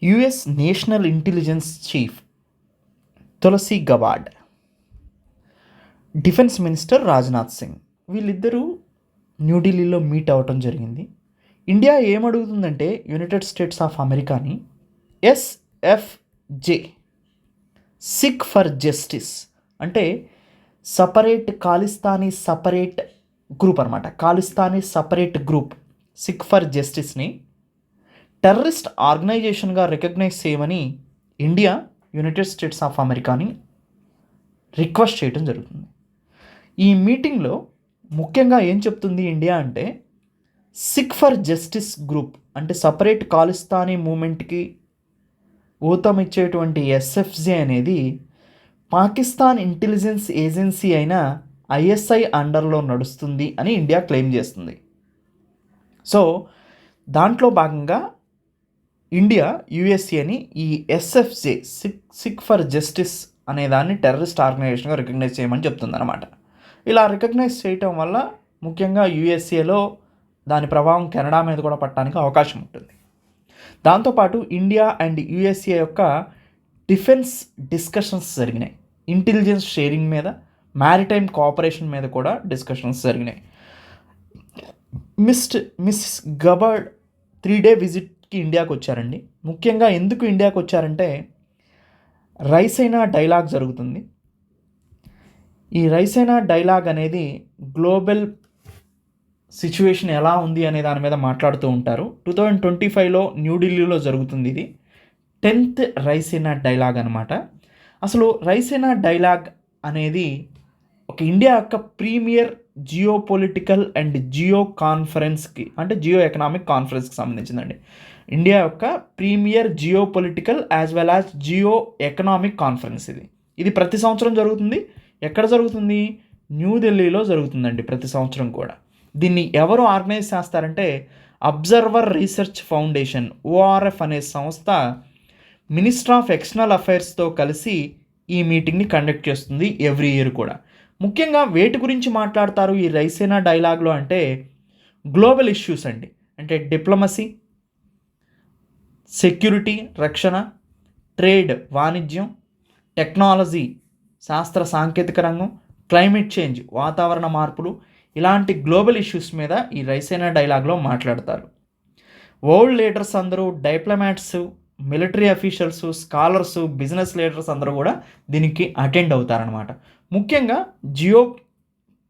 US national intelligence chief Tulsi Gabbard, defence minister Rajnath Singh వీళ్ళిద్దరూ న్యూఢిల్లీలో meet అవ్వటం జరిగింది. ఇండియా ఏమడుగుతుందంటే యునైటెడ్ స్టేట్స్ ఆఫ్ అమెరికాని ఎస్ఎఫ్జే, సిక్ ఫర్ జస్టిస్, అంటే సపరేట్ గ్రూప్ అనమాట. Khalistani separate group Sikh for జస్టిస్ని టెర్రరిస్ట్ ఆర్గనైజేషన్గా రికగ్నైజ్ చేయమని ఇండియా యునైటెడ్ స్టేట్స్ ఆఫ్ అమెరికాని రిక్వెస్ట్ చేయడం జరుగుతుంది. ఈ మీటింగ్లో ముఖ్యంగా ఏం చెప్తుంది ఇండియా అంటే, సిక్ ఫర్ జస్టిస్ గ్రూప్ అంటే సపరేట్ ఖాలిస్తానీ మూమెంట్కి ఊతం ఇచ్చేటువంటి ఎస్ఎఫ్జే అనేది పాకిస్తాన్ ఇంటెలిజెన్స్ ఏజెన్సీ అయిన ఐఎస్ఐ అండర్లో నడుస్తుంది అని ఇండియా క్లెయిమ్ చేస్తుంది. సో దాంట్లో భాగంగా ఇండియా యుఎస్ఏని ఈ ఎస్ఎఫ్జే సిక్ ఫర్ జస్టిస్ అనే దాన్ని టెర్రరిస్ట్ ఆర్గనైజేషన్గా రికగ్నైజ్ చేయమని చెప్తుంది అనమాట. ఇలా రికగ్నైజ్ చేయటం వల్ల ముఖ్యంగా యుఎస్ఏలో దాని ప్రభావం కెనడా మీద కూడా పడటానికి అవకాశం ఉంటుంది. దాంతోపాటు ఇండియా అండ్ యుఎస్ఏ యొక్క డిఫెన్స్ డిస్కషన్స్ జరిగినాయి. ఇంటెలిజెన్స్ షేరింగ్ మీద, మ్యారిటైమ్ కోఆపరేషన్ మీద కూడా డిస్కషన్స్ జరిగినాయి. మిస్ గబార్డ్ 3-day విజిట్కి ఇండియాకి వచ్చారండి. ముఖ్యంగా ఎందుకు ఇండియాకి వచ్చారంటే, రైసైనా డైలాగ్ జరుగుతుంది. ఈ రైసైనా డైలాగ్ అనేది గ్లోబల్ సిచ్యువేషన్ ఎలా ఉంది అనే దాని మీద మాట్లాడుతూ ఉంటారు. 2025లో న్యూఢిల్లీలో జరుగుతుంది. ఇది 10th రైసైనా డైలాగ్ అనమాట. అసలు రైసైనా డైలాగ్ అనేది ఒక ఇండియా యొక్క premier geopolitical and geo కాన్ఫరెన్స్కి, అంటే జియో ఎకనామిక్ కాన్ఫరెన్స్కి సంబంధించిందండి. ఇండియా యొక్క premier geopolitical as well as geoeconomic conference ఇది ప్రతి సంవత్సరం జరుగుతుంది. ఎక్కడ జరుగుతుంది? న్యూఢిల్లీలో జరుగుతుందండి ప్రతి సంవత్సరం కూడా. దీన్ని ఎవరు ఆర్గనైజ్ చేస్తారంటే, అబ్జర్వర్ రీసెర్చ్ ఫౌండేషన్ ఓఆర్ఎఫ్ అనే సంస్థ మినిస్టర్ ఆఫ్ ఎక్స్టర్నల్ అఫైర్స్తో కలిసి ఈ మీటింగ్ని కండక్ట్ చేస్తుంది ఎవ్రీ ఇయర్ కూడా. ముఖ్యంగా వేటి గురించి మాట్లాడతారు ఈ రైసైనా డైలాగ్లో అంటే, గ్లోబల్ ఇష్యూస్ అండి. అంటే డిప్లొమసీ, సెక్యూరిటీ రక్షణ, ట్రేడ్ వాణిజ్యం, టెక్నాలజీ శాస్త్ర సాంకేతిక రంగం, క్లైమేట్ చేంజ్ వాతావరణ మార్పులు, ఇలాంటి గ్లోబల్ ఇష్యూస్ మీద ఈ రైసైనా డైలాగ్లో మాట్లాడతారు. వరల్డ్ లీడర్స్ అందరూ, diplomats, military officials, scholars, business leaders అందరూ కూడా దీనికి అటెండ్ అవుతారనమాట. ముఖ్యంగా జియో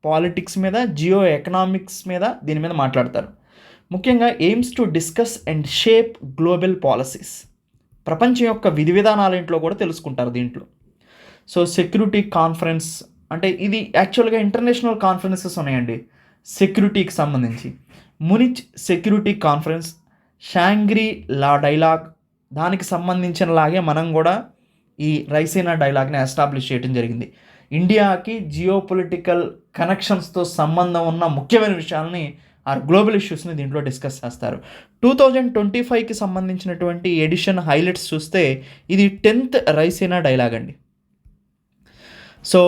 పాలిటిక్స్ మీద, జియో ఎకనామిక్స్ మీద, దీని మీద మాట్లాడతారు. ముఖ్యంగా AIIMS to discuss and shape global policies, ప్రపంచం యొక్క విధి విధానాలేంట్లో కూడా తెలుసుకుంటారు దీంట్లో. సో సెక్యూరిటీ కాన్ఫరెన్స్ అంటే ఇది యాక్చువల్గా ఇంటర్నేషనల్ కాన్ఫరెన్సెస్ ఉన్నాయండి సెక్యూరిటీకి సంబంధించి. మునిచ్ సెక్యూరిటీ కాన్ఫరెన్స్, షాంగ్రీ లా డైలాగ్, దానికి సంబంధించిన లాగే మనం కూడా ఈ రైసైనా డైలాగ్ని ఎస్టాబ్లిష్ చేయడం జరిగింది. ఇండియాకి జియో పొలిటికల్ కనెక్షన్స్తో సంబంధం ఉన్న ముఖ్యమైన విషయాలని, ఆ గ్లోబల్ ఇష్యూస్ని దీంట్లో డిస్కస్ చేస్తారు. 2025కి సంబంధించినటువంటి ఎడిషన్ హైలైట్స్ చూస్తే ఇది 10th రైసైనా డైలాగ్ అండి. సో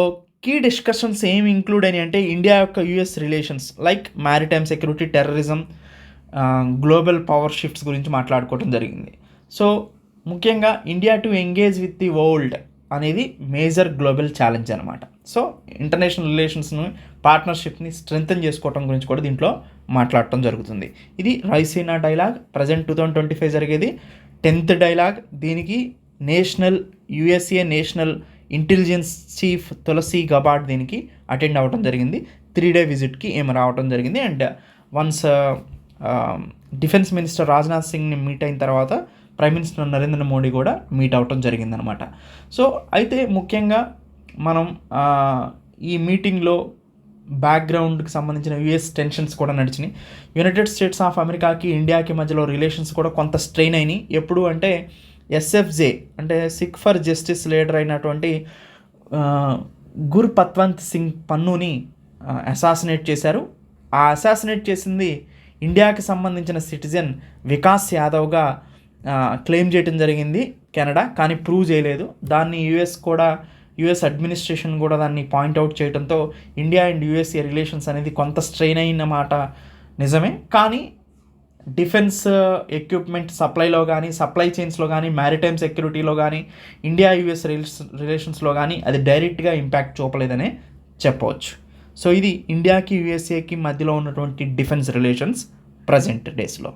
కీ డిస్కషన్స్ ఏమి ఇంక్లూడ్ అయినాయి అంటే, ఇండియా యొక్క US relations like maritime security, terrorism, global power shifts గురించి మాట్లాడుకోవడం జరిగింది. సో ముఖ్యంగా India to engage with the world అనేది మేజర్ గ్లోబల్ ఛాలెంజ్ అనమాట. సో ఇంటర్నేషనల్ రిలేషన్స్ని, పార్ట్నర్షిప్ని స్ట్రెంగ్తన్ చేసుకోవడం గురించి కూడా దీంట్లో మాట్లాడటం జరుగుతుంది. ఇది రైసైనా డైలాగ్. ప్రజెంట్ 2025 జరిగేది 10th డైలాగ్. దీనికి USA national intelligence chief Tulsi Gabbard దీనికి అటెండ్ అవ్వడం జరిగింది. 3-day విజిట్కి రావడం జరిగింది. And once defence minister Rajnath సింగ్ని మీట్ అయిన తర్వాత ప్రైమ్ మినిస్టర్ నరేంద్ర మోడీ కూడా మీట్ అవ్వటం జరిగిందనమాట. సో అయితే ముఖ్యంగా మనం ఈ మీటింగ్లో బ్యాక్గ్రౌండ్కి సంబంధించిన యుఎస్ టెన్షన్స్ కూడా నడిచినాయి. యునైటెడ్ స్టేట్స్ ఆఫ్ అమెరికాకి ఇండియాకి మధ్యలో రిలేషన్స్ కూడా కొంత స్ట్రెయిన్ అయినాయి. ఎప్పుడు అంటే ఎస్ఎఫ్జే అంటే సిక్ ఫర్ జస్టిస్ లీడర్ అయినటువంటి గుర్పత్వంత్ సింగ్ పన్నుని అసాసినేట్ చేశారు. ఆ అసాసినేట్ చేసింది ఇండియాకి సంబంధించిన సిటిజన్ వికాస్ యాదవ్గా క్లెయిమ్ చేయడం జరిగింది కెనడా, కానీ ప్రూవ్ చేయలేదు. దాన్ని యుఎస్ అడ్మినిస్ట్రేషన్ కూడా దాన్ని పాయింట్అవుట్ చేయడంతో ఇండియా అండ్ యుఎస్ఏ రిలేషన్స్ అనేది కొంత స్ట్రెయిన్ అయిన మాట నిజమే. కానీ డిఫెన్స్ ఎక్విప్మెంట్ సప్లైలో కానీ, సప్లై చైన్స్లో కానీ, మ్యారిటైమ్ సెక్యూరిటీలో కానీ, ఇండియా యుఎస్ రిలేషన్స్లో కానీ అది డైరెక్ట్గా ఇంపాక్ట్ చూపలేదనే చెప్పవచ్చు. సో ఇది ఇండియాకి యుఎస్ఏకి మధ్యలో ఉన్నటువంటి డిఫెన్స్ రిలేషన్స్ ప్రజెంట్ డేస్లో.